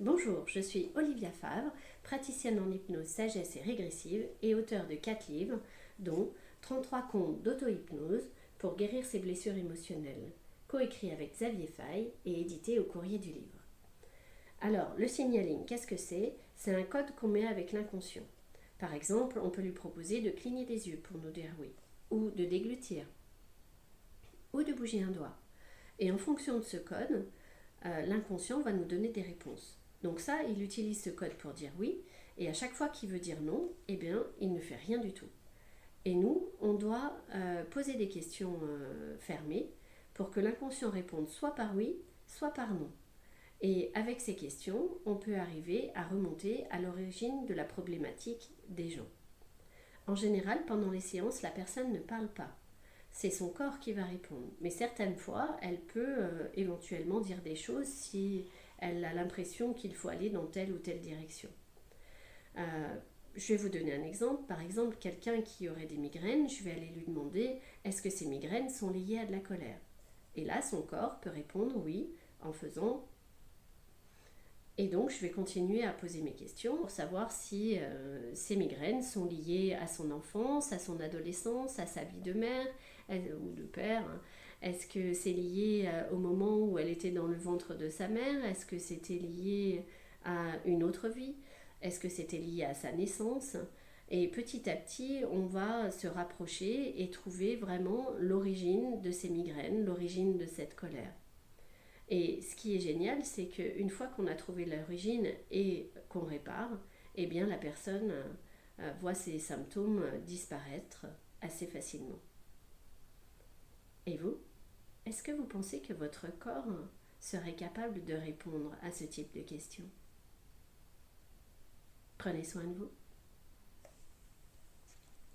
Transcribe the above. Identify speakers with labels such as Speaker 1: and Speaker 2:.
Speaker 1: Bonjour, je suis Olivia Favre, praticienne en hypnose sagesse et régressive et auteure de 4 livres, dont 33 contes d'auto-hypnose pour guérir ses blessures émotionnelles, coécrit avec Xavier Faye et édité au Courrier du Livre. Alors, le signaling, qu'est-ce que c'est? C'est un code qu'on met avec l'inconscient. Par exemple, on peut lui proposer de cligner des yeux pour nous dire oui, ou de déglutir, ou de bouger un doigt. Et en fonction de ce code, l'inconscient va nous donner des réponses. Donc ça, il utilise ce code pour dire oui, et à chaque fois qu'il veut dire non, eh bien, il ne fait rien du tout. Et nous, on doit poser des questions fermées pour que l'inconscient réponde soit par oui, soit par non. Et avec ces questions, on peut arriver à remonter à l'origine de la problématique des gens. En général, pendant les séances, la personne ne parle pas. C'est son corps qui va répondre. Mais certaines fois, elle peut éventuellement dire des choses si elle a l'impression qu'il faut aller dans telle ou telle direction. Je vais vous donner un exemple. Par exemple, quelqu'un qui aurait des migraines, je vais aller lui demander est-ce que ces migraines sont liées à de la colère? Et là, son corps peut répondre oui en faisant. Et donc, je vais continuer à poser mes questions pour savoir si ces migraines sont liées à son enfance, à son adolescence, à sa vie de mère ou de père. Est-ce que c'est lié au moment où elle était dans le ventre de sa mère? Est-ce que c'était lié à une autre vie? Est-ce que c'était lié à sa naissance? Et petit à petit, on va se rapprocher et trouver vraiment l'origine de ces migraines, l'origine de cette colère. Et ce qui est génial, c'est qu'une fois qu'on a trouvé l'origine et qu'on répare, eh bien la personne voit ses symptômes disparaître assez facilement. Et vous, est-ce que vous pensez que votre corps serait capable de répondre à ce type de questions? Prenez soin de vous.